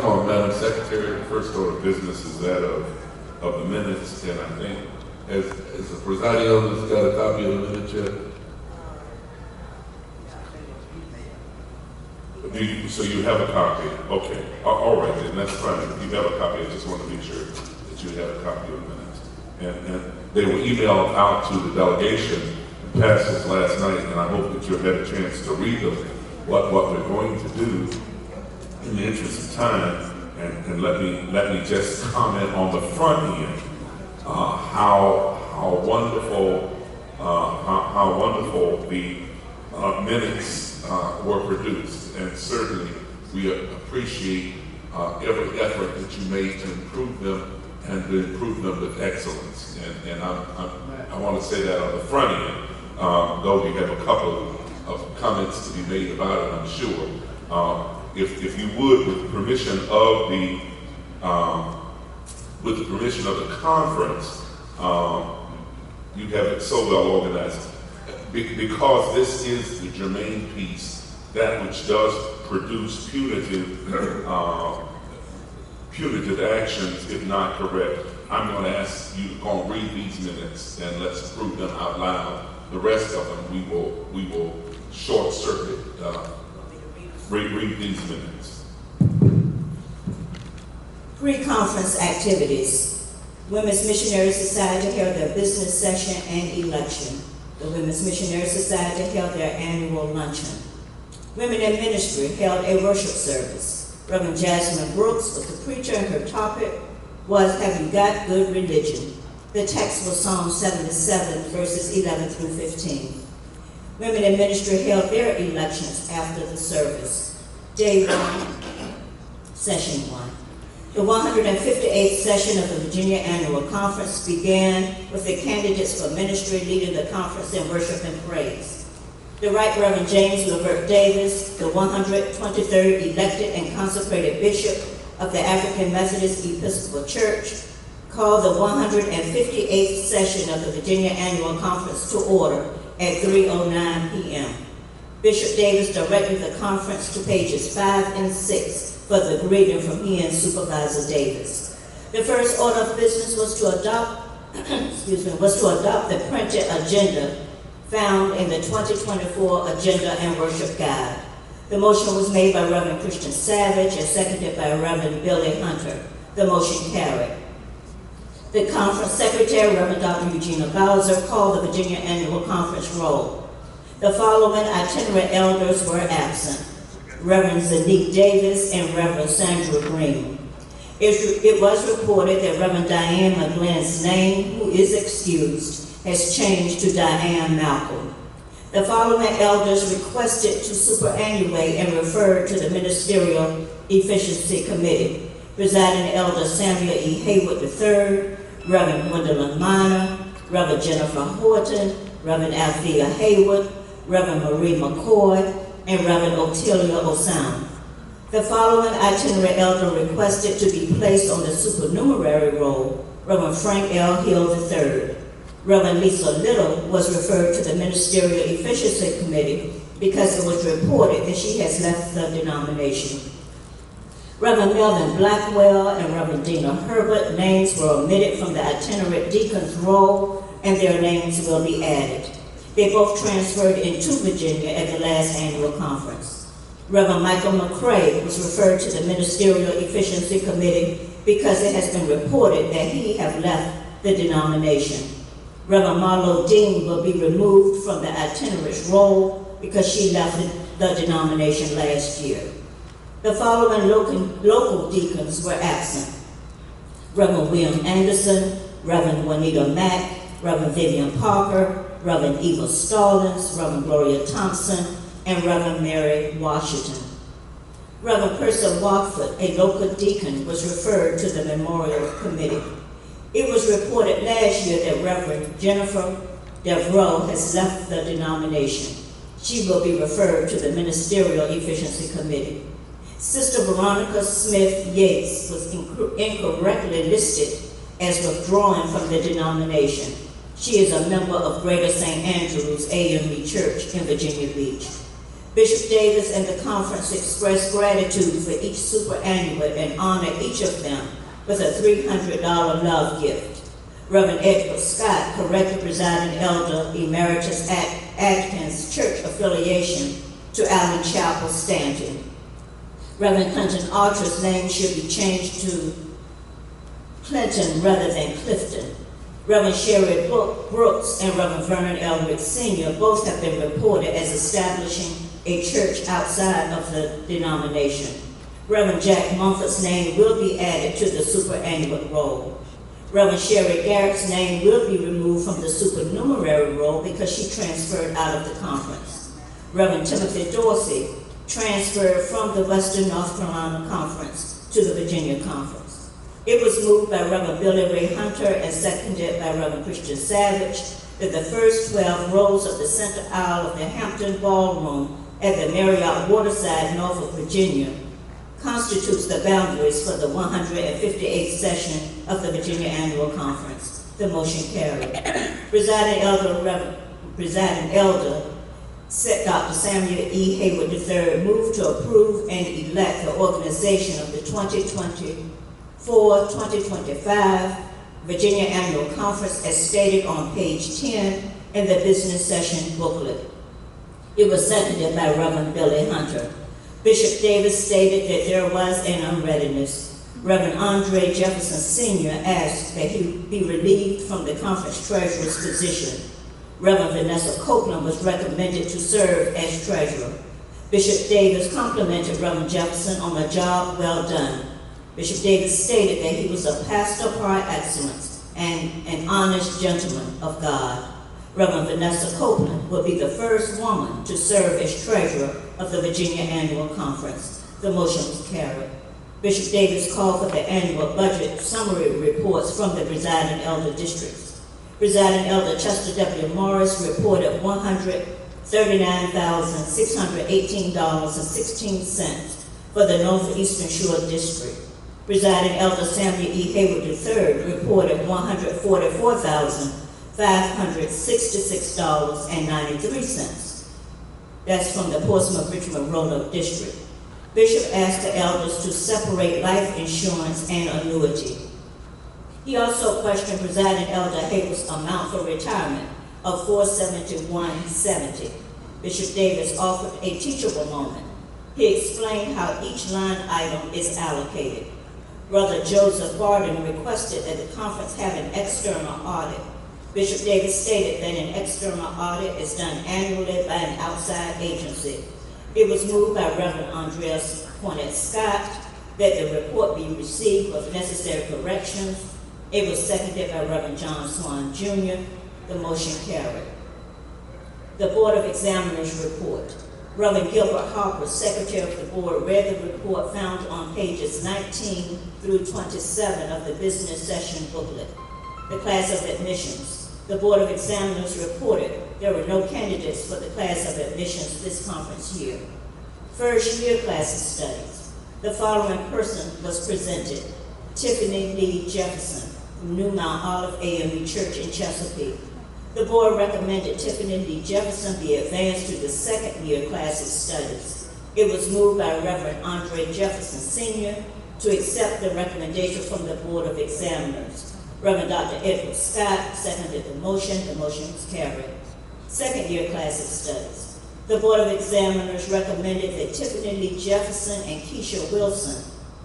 come on, Madam Secretary. The first order of business is that of the minutes, and I think as the presiding elder's got a copy of the minutes yet. So you have a copy? Okay. All right, then that's fine. If you have a copy, I just want to make sure that you have a copy of the minutes. And they were emailed out to the delegation and passed this last night, and I hope that you'll have a chance to read them. What we're going to do in the interest of time, and let me just comment on the front end, how wonderful the minutes were produced. And certainly we appreciate every effort that you made to improve them and to improve them with excellence. And I want to say that on the front end, though we have a couple of comments to be made about it, I'm sure. If you would, with the permission of the conference, you have it so well organized, because this is the germane piece, that which does produce punitive actions if not correct. I'm going to ask you to go and read these minutes and let's approve them out loud. The rest of them we will short circuit. Read these minutes. Pre-conference activities. Women's Missionary Society held their business session and election. The Women's Missionary Society held their annual luncheon. Women in Ministry held a worship service. Reverend Jasmine Brooks was the preacher, and her topic was, "Have You Got Good Religion?" The text was Psalm 77, verses 11 through 15. Women in Ministry held their elections after the service. Day 1, Session 1. The 158th session of the Virginia Annual Conference began with the candidates for ministry leading the conference in worship and praise. The Right Reverend James Levert Davis, the 123rd elected and consecrated Bishop of the African Methodist Episcopal Church, called the 158th session of the Virginia Annual Conference to order at 3:09 p.m. Bishop Davis directed the conference to pages 5 and 6 for the greeting from he and Supervisor Davis. The first order of business was to adopt the printed agenda found in the 2024 Agenda and Worship Guide. The motion was made by Reverend Christian Savage and seconded by Reverend Billy Hunter. The motion carried. The conference secretary, Reverend Dr. Eugenia Bowser, called the Virginia Annual Conference roll. The following itinerant elders were absent: Reverend Zanique Davis and Reverend Sandra Green. It was reported that Reverend Diane McGlynn's name, who is excused, has changed to Diane Malcolm. The following elders requested to superannuate and referred to the Ministerial Efficiency Committee: Presiding Elder Samuel E. Haywood III, Reverend Gwendolyn Minor, Reverend Jennifer Horton, Reverend Althea Haywood, Reverend Marie McCoy, and Reverend Otelia Osam. The following itinerant elder requested to be placed on the supernumerary roll: Reverend Frank L. Hill III. Reverend Lisa Little was referred to the Ministerial Efficiency Committee because it was reported that she has left the denomination. Reverend Melvin Blackwell and Reverend Dina Herbert names were omitted from the itinerant deacon's roll, and their names will be added. They both transferred into Virginia at the last annual conference. Reverend Michael McCrae was referred to the Ministerial Efficiency Committee because it has been reported that he has left the denomination. Reverend Marlo Dean will be removed from the itinerant's roll because she left the denomination last year. The following local deacons were absent: Reverend William Anderson, Reverend Juanita Mack, Reverend Vivian Parker, Reverend Eva Stallings, Reverend Gloria Thompson, and Reverend Mary Washington. Reverend Percy Watford, a local deacon, was referred to the Memorial Committee. It was reported last year that Reverend Jennifer Devereaux has left the denomination. She will be referred to the Ministerial Efficiency Committee. Sister Veronica Smith Yates was incorrectly listed as withdrawing from the denomination. She is a member of Greater St. Andrew's AME Church in Virginia Beach. Bishop Davis and the conference expressed gratitude for each superannuate and honor each of them with a $300 love gift. Reverend Edward Scott corrected presiding elder Emeritus Atkins' church affiliation to Allen Chapel Stanton. Reverend Clinton Archer's name should be changed to Clinton rather than Clifton. Reverend Sherry Brooks and Reverend Vernon Elrick Sr. both have been reported as establishing a church outside of the denomination. Reverend Jack Mumford's name will be added to the superannuate roll. Reverend Sherry Garrett's name will be removed from the supernumerary roll because she transferred out of the conference. Reverend Timothy Dorsey transferred from the Western North Carolina Conference to the Virginia Conference. It was moved by Reverend Billy Ray Hunter and seconded by Reverend Christian Savage that the first 12 rows of the center aisle of the Hampton Ballroom at the Marriott Waterside, Norfolk, Virginia, constitutes the boundaries for the 158th session of the Virginia Annual Conference. The motion carried. Presiding elder Dr. Samuel E. Hayward III moved to approve and elect the organization of the 2024-2025 Virginia Annual Conference as stated on page 10 in the business session booklet. It was seconded by Reverend Billy Hunter. Bishop Davis stated that there was an unreadiness. Reverend Andre Jefferson Sr. asked that he be relieved from the conference treasurer's position. Reverend Vanessa Copeland was recommended to serve as treasurer. Bishop Davis complimented Reverend Jefferson on a job well done. Bishop Davis stated that he was a pastor par excellence and an honest gentleman of God. Reverend Vanessa Copeland will be the first woman to serve as treasurer of the Virginia Annual Conference. The motion was carried. Bishop Davis called for the annual budget summary reports from the presiding elder districts. Presiding elder Chester W. Morris reported $139,618.16 for the Northeastern Shore District. Presiding elder Samuel E. Hayward III reported $144,566.93. That's from the Portsmouth-Richmond Roanoke District. Bishop asked the elders to separate life insurance and annuity. He also questioned presiding elder Hayward's amount for retirement of $471.70. Bishop Davis offered a teachable moment. He explained how each line item is allocated. Brother Joseph Barden requested that the conference have an external audit. Bishop Davis stated that an external audit is done annually by an outside agency. It was moved by Reverend Andreas Cornett Scott that the report be received with necessary corrections. It was seconded by Reverend John Swan Jr. The motion carried. The Board of Examiners report. Reverend Gilbert Harper, Secretary of the Board, read the report found on pages 19 through 27 of the business session booklet. The class of admissions. The Board of Examiners reported there were no candidates for the class of admissions this conference year. First year class of studies. The following person was presented: Tiffany Lee Jefferson from New Mount Olive AME Church in Chesapeake. The board recommended Tiffany Lee Jefferson be advanced to the second year class of studies. It was moved by Reverend Andre Jefferson Sr. to accept the recommendation from the Board of Examiners. Reverend Dr. Edward Scott seconded the motion. The motion was carried. Second year class of studies. The Board of Examiners recommended that Tiffany Lee Jefferson and Keisha Wilson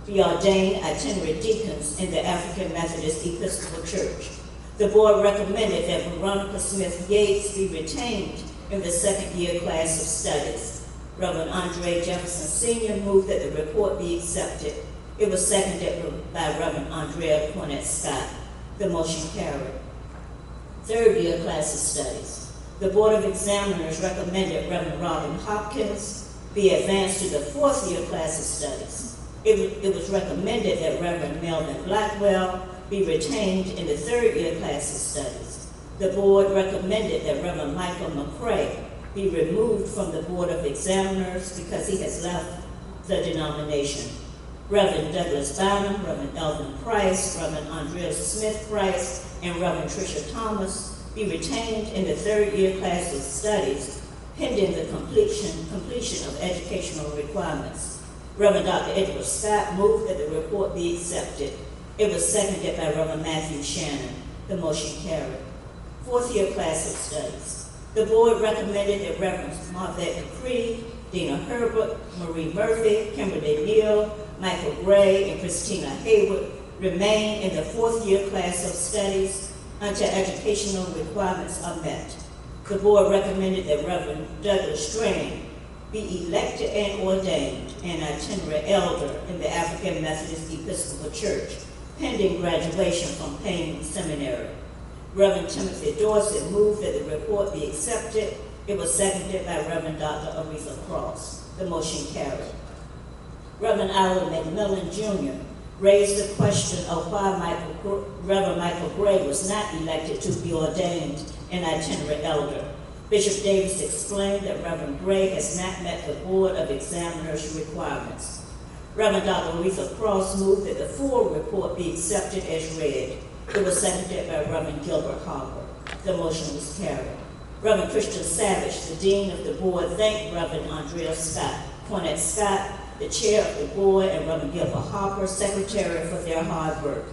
be ordained itinerant deacons in the African Methodist Episcopal Church. The board recommended that Veronica Smith Yates be retained in the second year class of studies. Reverend Andre Jefferson Sr. moved that the report be accepted. It was seconded by Reverend Andrea Cornett Scott. The motion carried. Third year class of studies. The Board of Examiners recommended Reverend Robin Hopkins be advanced to the fourth year class of studies. It was recommended that Reverend Melvin Blackwell be retained in the third year class of studies. The board recommended that Reverend Michael McCrae be removed from the Board of Examiners because he has left the denomination. Reverend Douglas Bynum, Reverend Elvin Price, Reverend Andrea Smith Price, and Reverend Tricia Thomas be retained in the third year class of studies pending the completion of educational requirements. Reverend Dr. Edward Scott moved that the report be accepted. It was seconded by Reverend Matthew Shannon. The motion carried. Fourth year class of studies. The board recommended that Reverends Marvette Dupree, Dina Herbert, Marie Murphy, Kimberly Neal, Michael Gray, and Christina Haywood remain in the fourth year class of studies until educational requirements are met. The board recommended that Reverend Douglas Strand be elected and ordained an itinerant elder in the African Methodist Episcopal Church, pending graduation from Payne Seminary. Reverend Timothy Dorsett moved that the report be accepted. It was seconded by Reverend Dr. Aretha Cross. The motion carried. Reverend Ira McMillan Jr. raised the question of why Reverend Michael Gray was not elected to be ordained an itinerant elder. Bishop Davis explained that Reverend Gray has not met the Board of Examiners requirements. Reverend Dr. Aretha Cross moved that the full report be accepted as read. It was seconded by Reverend Gilbert Harper. The motion was carried. Reverend Christian Savage, the Dean of the Board, thanked Reverend Andrea Scott, Cornette Scott, the Chair of the Board, and Reverend Gilbert Harper, Secretary, for their hard work.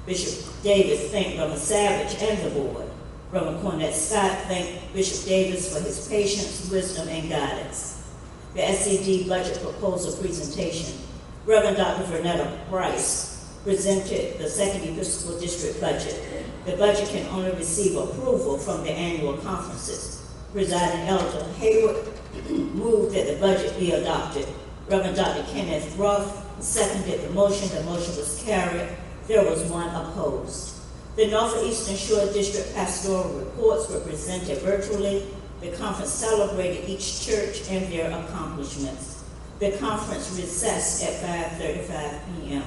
Bishop Davis thanked Reverend Savage and the Board. Reverend Cornette Scott thanked Bishop Davis for his patience, wisdom, and guidance. The SCD budget proposal presentation. Reverend Dr. Vernetta Bryce presented the Second Episcopal District budget. The budget can only receive approval from the annual conferences. Presiding Elder Hayward moved that the budget be adopted. Reverend Dr. Kenneth Ruff seconded the motion. The motion was carried. There was one opposed. The Northeastern Shore District pastoral reports were presented virtually. The conference celebrated each church and their accomplishments. The conference recessed at 5:35 p.m.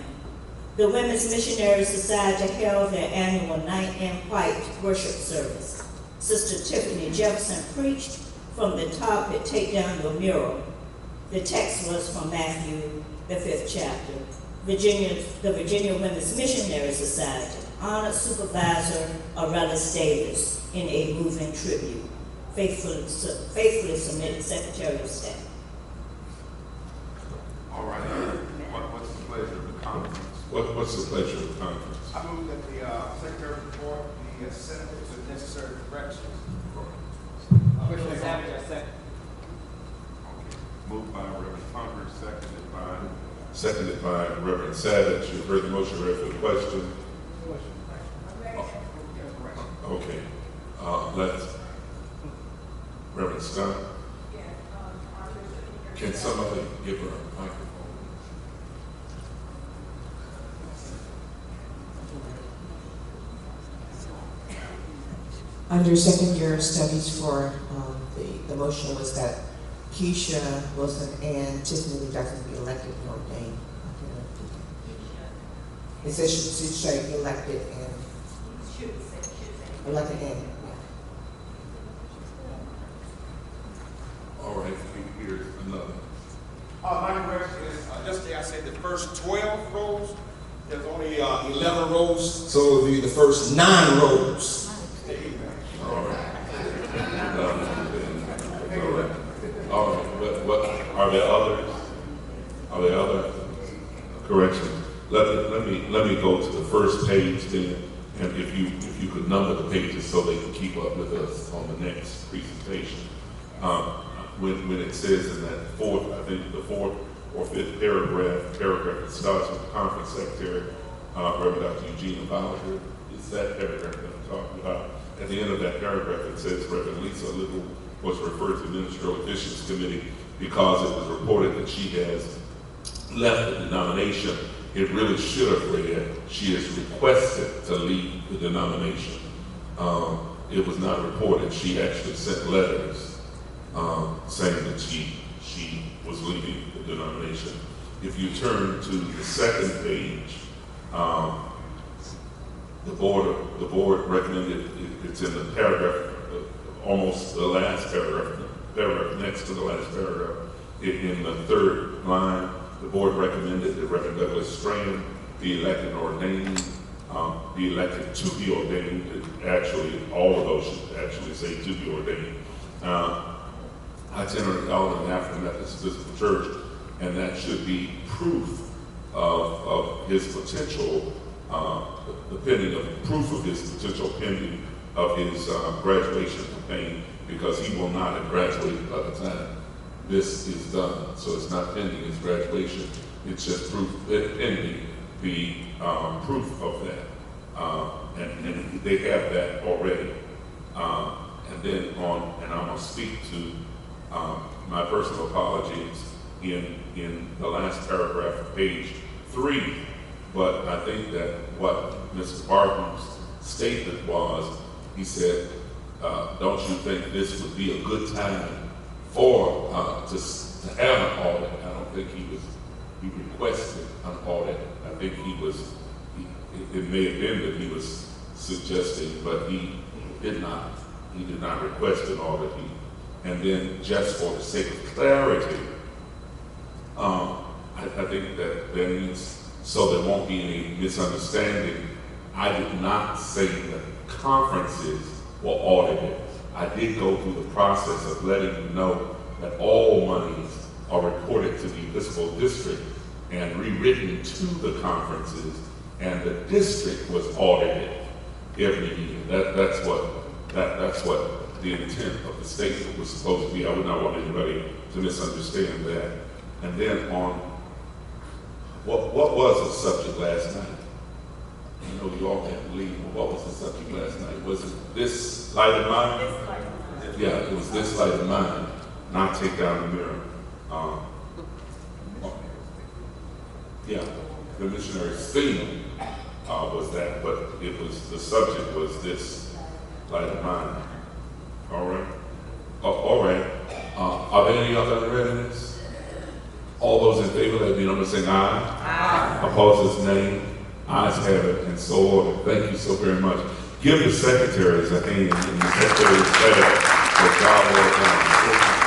The Women's Missionary Society held their annual Night in White worship service. Sister Tiffany Jefferson preached from the topic, Take Down Your Mirror. The text was from Matthew, the 5th chapter. The Virginia Women's Missionary Society honored Supervisor Aurelis Davis in a moving tribute. Faithfully submitted Secretary of State. All right. What's the pleasure of the conference? What's the pleasure of the conference? I move that the Secretary of the Board be sent to necessary corrections. Commissioner Savage, I second. Okay. Moved by Reverend Congress, Seconded by Reverend Savage. You've heard the motion. Ready for the question? Okay. Let's. Reverend Scott. Can somebody give her a microphone? Under second year studies for the motion was that Keisha Wilson and Tiffany Lee Jackson be elected and ordained. It says she should be elected and elected and. All right, here's another. my correction is, yesterday I said the first 12 rows, there's only 11 rows, so it'll be the first 9 rows. All right. All right. What are there others? Are there other corrections? Let me go to the first page then, and if you could number the pages so they can keep up with us on the next presentation. When it says in that fourth, I think the fourth or fifth paragraph that starts with the conference secretary, Reverend Dr. Eugenia Bowser, it's that paragraph that I'm talking about. At the end of that paragraph, it says Reverend Lisa Little was referred to the Ministerial Additions Committee because it was reported that she has left the denomination. It really should have read, she is requested to leave the denomination. It was not reported. She actually sent letters saying that she was leaving the denomination. If you turn to the second page, the board recommended, it's in the paragraph, almost the last paragraph next to the last paragraph, in the third line, the board recommended that Reverend Douglas Strand be elected and ordained, be elected to be ordained. Actually, all of those should actually say to be ordained. itinerant elder in the African Methodist Episcopal Church, and that should be proof of his potential, proof of his potential pending of his graduation campaign, because he will not have graduated by the time this is done. So it's not pending his graduation, it's just proof, pending the proof of that. And they have that already. And then and I'm gonna speak to my personal apologies in the last paragraph of page 3, but I think that what Mr. Barton's statement was, he said, don't you think this would be a good time for to have an audit? I don't think he requested an audit. I think it may have been that he was suggesting, but he did not request an audit. And then, just for the sake of clarity, I think that there needs, so there won't be any misunderstanding, I did not say that conferences were audited. I did go through the process of letting you know that all monies are reported to the Episcopal District and rewritten to the conferences, and the district was audited every year. That's what the intent of the statement was supposed to be. I would not want anybody to misunderstand that. And then on what was the subject last night? I know you all had to leave, but what was the subject last night? Was it this light of mine? Yeah, it was this light of mine. Not take down the mirror. Yeah, the missionary's theme was that, but the subject was this light of mine. All right. All right. Are there any other unreadiness? All those in favor, let me know by saying aye. Aye. Opposers, nay. Ayes have it, and so ordered. Thank you so very much. Give the secretaries a hand and the secretary's staff for job well done.